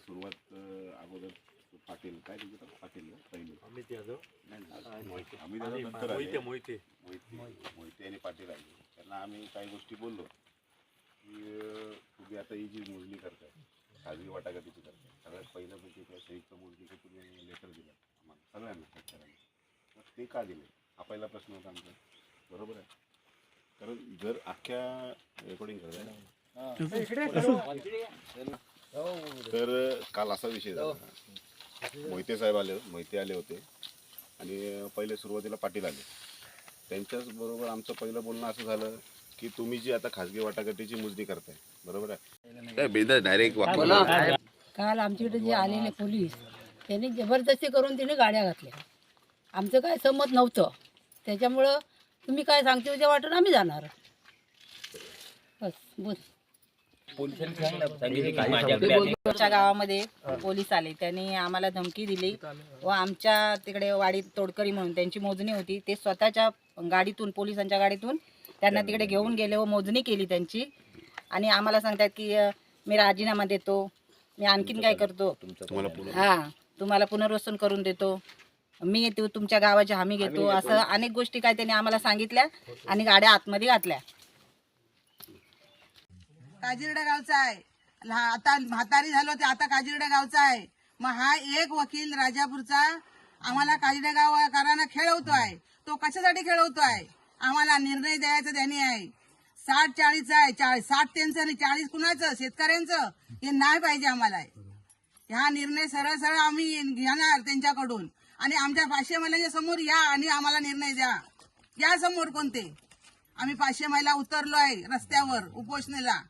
सुरुवात अगोदर पाटील काय तिथे पाटील पहिले अमित यादव अमित यादव नंतर मोहिते आणि पाटील आले. त्यांना आम्ही काही गोष्टी बोललो की तुम्ही आता ही जी मोजणी करताय खाजगी वाटाघाटीची करताय, सगळ्यात पहिलं म्हणजे त्या संयुक्त मोजणीचं तुम्ही लेटर दिलं आम्हाला सगळ्यांना शेतकऱ्यांना, तर ते का दिले हा पहिला प्रश्न होता आमचा. बरोबर आहे, कारण जर अख्ख्या रेकॉर्डिंग करताय तर काल असा विषय झाला. मोहिते साहेब मोहिते आले होते आणि पहिले सुरुवातीला पाटील आले. त्यांच्याच बरोबर आमचं पहिलं बोलणं असं झालं की तुम्ही जी आता खाजगी वाटाघाटीची मोजणी करताय, बरोबर आहे, डायरेक्ट काल आमच्याकडे जे आलेले पोलीस त्यांनी जबरदस्ती करून तिने गाड्या घातल्या. आमचं काय संमत नव्हतं, त्याच्यामुळं तुम्ही काय सांगते उद्या वाटून आम्ही जाणार. बस बोल. आमच्या गावामध्ये पोलीस आले, त्यांनी आम्हाला धमकी दिली व आमच्या तिकडे वाडीत तोडकरी म्हणून त्यांची मोजणी होती, ते स्वतःच्या गाडीतून पोलिसांच्या गाडीतून त्यांना तिकडे घेऊन गेले व मोजणी केली त्यांची. आणि आम्हाला सांगतात की मी राजीनामा देतो, मी आणखीन काय करतो, तुम्हाला पुनर्वसन करून देतो, मी तुमच्या गावाची हमी घेतो, असं अनेक गोष्टी काय त्यांनी आम्हाला सांगितल्या आणि गाड्या आतमध्ये घातल्या. काजिरडा गावचा आहे, आता म्हातारी झालो ते आता काजिरडा गावचा आहे. मग हा एक वकील राजापूरचा आम्हाला काजिरडा गावकरांना खेळवतो आहे. तो कशासाठी खेळवतो आहे, आम्हाला निर्णय द्यायचा त्याने आहे. 60-40 आहे, 60 त्यांचं आणि 40 कुणाचं, शेतकऱ्यांचं, हे नाही पाहिजे आम्हाला. ह्या निर्णय सरळ सरळ आम्ही घेणार त्यांच्याकडून आणि आमच्या 500 महिलांच्या समोर या आणि आम्हाला निर्णय द्या. या समोर कोणते, आम्ही 500 महिला उतरलो आहे रस्त्यावर उपोषणेला.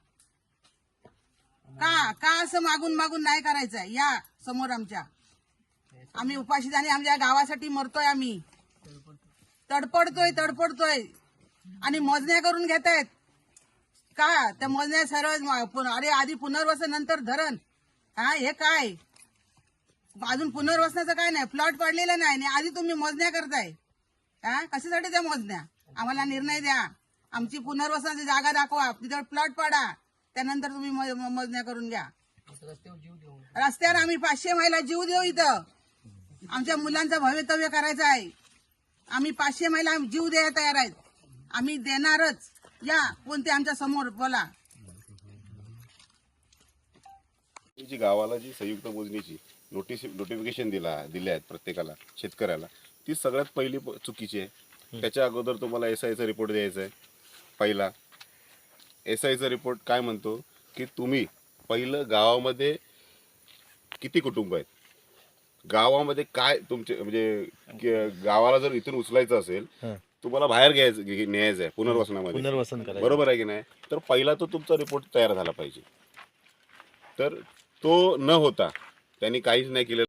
का असं मागून मागून नाही करायचंय, या समोर आमच्या. आम्ही उपाशी आणि आमच्या गावासाठी मरतोय, आम्ही तडपडतोय आणि मोजण्या करून घेतायत का. त्या मोजण्या सर्व अरे आधी पुनर्वसन नंतर धरण, हे काय अजून पुनर्वसनाचं काय नाही, प्लॉट पडलेलं नाही आणि आधी तुम्ही मोजण्या करताय. कशासाठी त्या मोजण्या, आम्हाला निर्णय द्या, आमची पुनर्वसनाची जागा दाखवा, तिथे प्लॉट पाडा, त्यानंतर तुम्ही मोजण्या करून घ्या. रस्त्यावर आम्ही 500 महिला जीव देऊ, इथं आमच्या मुलांचं भवितव्य करायचं आहे. आम्ही 500 महिला जीव द्यायला तयार आहेत, आम्ही देणारच. या कोणते आमच्या समोर बोला. जी गावाला जी संयुक्त मोजणीची नोटिफिकेशन दिले आहेत प्रत्येकाला शेतकऱ्याला, ती सगळ्यात पहिली चुकीची आहे. त्याच्या अगोदर तुम्हाला SIचा रिपोर्ट द्यायचा आहे. पहिला SIचा रिपोर्ट काय म्हणतो की तुम्ही पहिलं गावामध्ये किती कुटुंब आहेत, गावामध्ये काय तुमचे म्हणजे गावाला जर इथून उचलायचं असेल तुम्हाला बाहेर न्यायचं आहे पुनर्वसनामध्ये, बरोबर आहे की नाही. तर पहिला तो तुमचा रिपोर्ट तयार झाला पाहिजे. तर तो न होता त्यांनी काहीच नाही केलं.